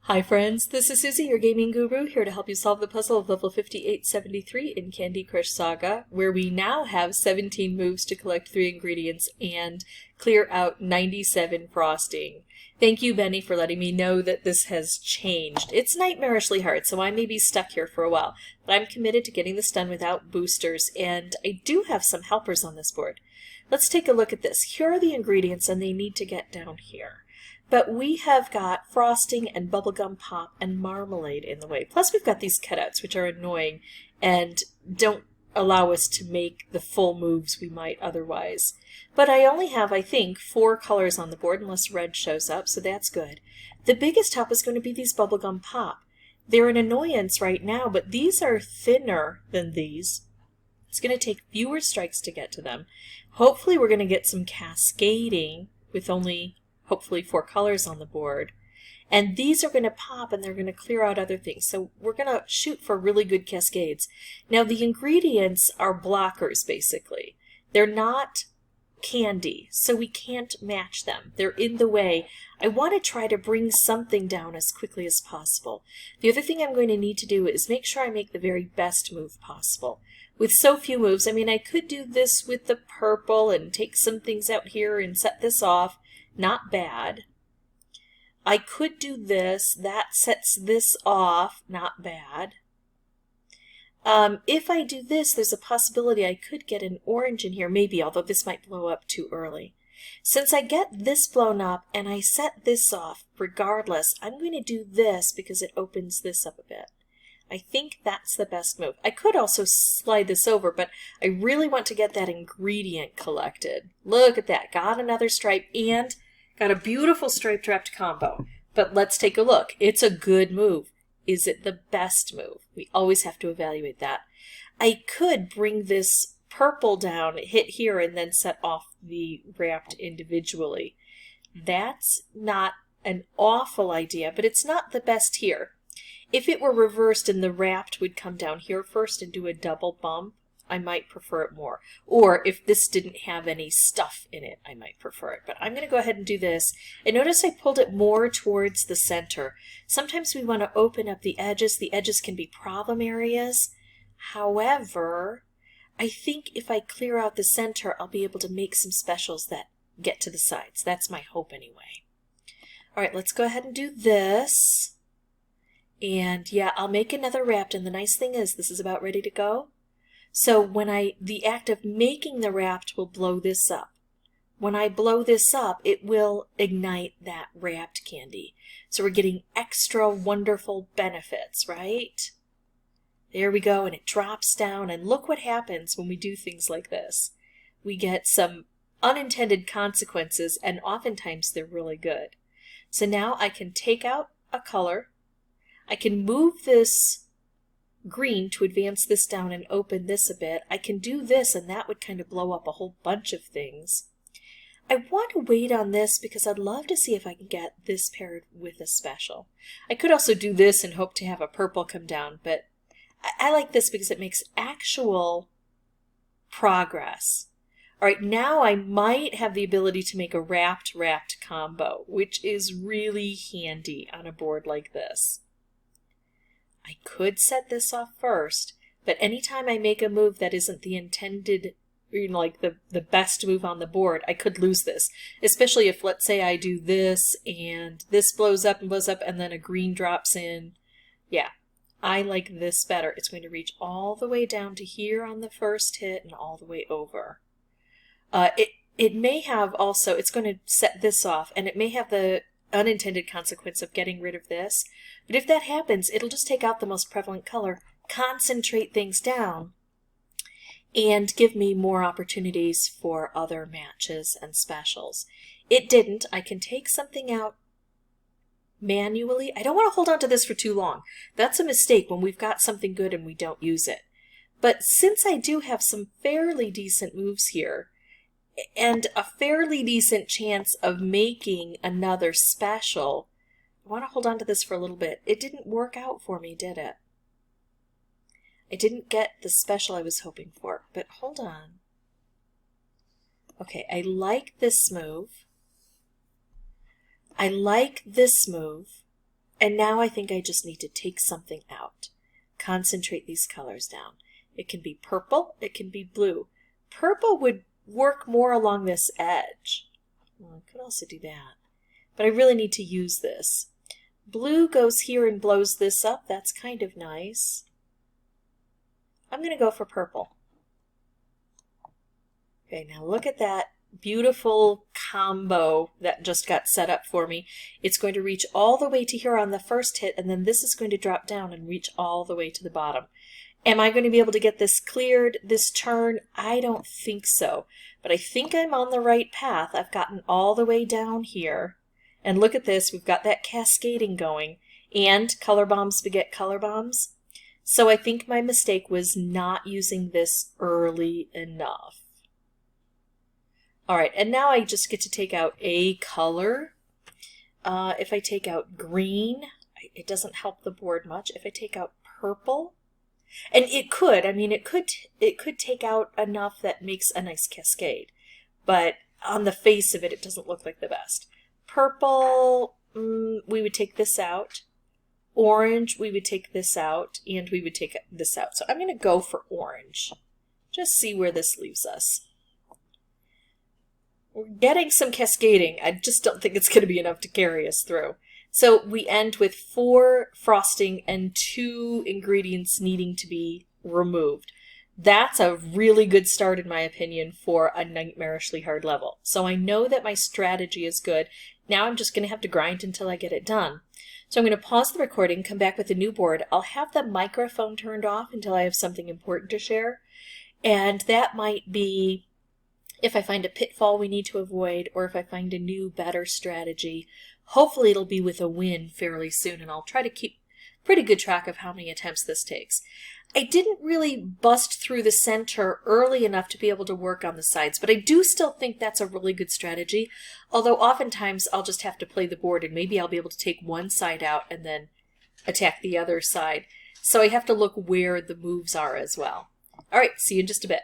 Hi friends, this is Suzy, your gaming guru, here to help you solve the puzzle of level 5873 in Candy Crush Saga, where we now have 17 moves to collect 3 ingredients and clear out 97 frosting. Thank you, Benny, for letting me know that this has changed. It's nightmarishly hard, so I may be stuck here for a while, but I'm committed to getting this done without boosters, and I do have some helpers on this board. Let's take a look at this. Here are the ingredients, and they need to get down here. But we have got frosting and bubblegum pop and marmalade in the way. Plus we've got these cutouts, which are annoying and don't allow us to make the full moves we might otherwise. But I only have, I think, 4 colors on the board unless red shows up, so that's good. The biggest help is going to be these bubblegum pop. They're an annoyance right now, but these are thinner than these. It's going to take fewer strikes to get to them. Hopefully we're going to get some cascading with only hopefully 4 colors on the board. And these are going to pop and they're going to clear out other things. So we're going to shoot for really good cascades. Now the ingredients are blockers basically. They're not candy, so we can't match them. They're in the way. I want to try to bring something down as quickly as possible. The other thing I'm going to need to do is make sure I make the very best move possible. With so few moves, I mean, I could do this with the purple and take some things out here and set this off. Not bad. I could do this. That sets this off. Not bad. If I do this, there's a possibility I could get an orange in here, maybe, although this might blow up too early. Since I get this blown up and I set this off regardless, I'm going to do this because it opens this up a bit. I think that's the best move. I could also slide this over, but I really want to get that ingredient collected. Look at that. Got another stripe and got a beautiful striped wrapped combo. But let's take a look. It's a good move. Is it the best move? We always have to evaluate that. I could bring this purple down, hit here, and then set off the wrapped individually. That's not an awful idea, but it's not the best here. If it were reversed and the wrapped would come down here first and do a double bump, I might prefer it more. Or if this didn't have any stuff in it, I might prefer it. But I'm going to go ahead and do this. And notice I pulled it more towards the center. Sometimes we want to open up the edges. The edges can be problem areas. However, I think if I clear out the center, I'll be able to make some specials that get to the sides. That's my hope anyway. All right, let's go ahead and do this. And yeah, I'll make another wrapped. And the nice thing is this is about ready to go. So when the act of making the wrapped will blow this up. When I blow this up, it will ignite that wrapped candy. So we're getting extra wonderful benefits, right? There we go, and it drops down, and look what happens when we do things like this. We get some unintended consequences, and oftentimes they're really good. So now I can take out a color. I can move this green to advance this down and open this a bit. I can do this and that would kind of blow up a whole bunch of things. I want to wait on this because I'd love to see if I can get this paired with a special. I could also do this and hope to have a purple come down, but I like this because it makes actual progress. All right, now I might have the ability to make a wrapped combo, which is really handy on a board like this. I could set this off first, but anytime I make a move that isn't the intended, like the best move on the board, I could lose this. Especially if, let's say, I do this and this blows up and then a green drops in. Yeah, I like this better. It's going to reach all the way down to here on the first hit and all the way over. It may have also, it's going to set this off, and it may have the unintended consequence of getting rid of this. But if that happens, it'll just take out the most prevalent color, concentrate things down, and give me more opportunities for other matches and specials. It didn't. I can take something out manually. I don't want to hold on to this for too long. That's a mistake when we've got something good and we don't use it. But since I do have some fairly decent moves here, and a fairly decent chance of making another special, I want to hold on to this for a little bit. It didn't work out for me, did it? I didn't get the special I was hoping for, but hold on. Okay, I like this move. I like this move. And now I think I just need to take something out. Concentrate these colors down. It can be purple, it can be blue. Purple would work more along this edge. Well, I could also do that. But I really need to use this. Blue goes here and blows this up. That's kind of nice. I'm going to go for purple. Okay, now look at that beautiful combo that just got set up for me. It's going to reach all the way to here on the first hit, and then this is going to drop down and reach all the way to the bottom. Am I going to be able to get this cleared, this turn? I don't think so, but I think I'm on the right path. I've gotten all the way down here, and look at this. We've got that cascading going, and color bombs beget color bombs. So I think my mistake was not using this early enough. All right, and now I just get to take out a color. If I take out green, it doesn't help the board much. If I take out purple, and it could take out enough that makes a nice cascade, but on the face of it, it doesn't look like the best. Purple, we would take this out. Orange, we would take this out, and we would take this out. So I'm going to go for orange. Just see where this leaves us. We're getting some cascading. I just don't think it's going to be enough to carry us through. So we end with 4 frosting and 2 ingredients needing to be removed. That's a really good start, in my opinion, for a nightmarishly hard level. So I know that my strategy is good. Now I'm just going to have to grind until I get it done. So I'm going to pause the recording, come back with a new board. I'll have the microphone turned off until I have something important to share. And that might be if I find a pitfall we need to avoid, or if I find a new, better strategy. Hopefully it'll be with a win fairly soon, and I'll try to keep pretty good track of how many attempts this takes. I didn't really bust through the center early enough to be able to work on the sides, but I do still think that's a really good strategy, although oftentimes I'll just have to play the board and maybe I'll be able to take one side out and then attack the other side. So I have to look where the moves are as well. All right, see you in just a bit.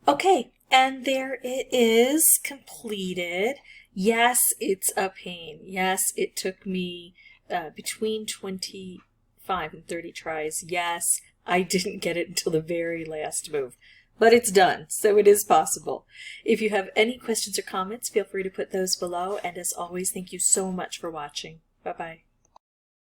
Okay, and there it is, completed. Yes, it's a pain. Yes, it took me between 25 and 30 tries. Yes, I didn't get it until the very last move. But it's done, so it is possible. If you have any questions or comments, feel free to put those below. And as always, thank you so much for watching. Bye-bye.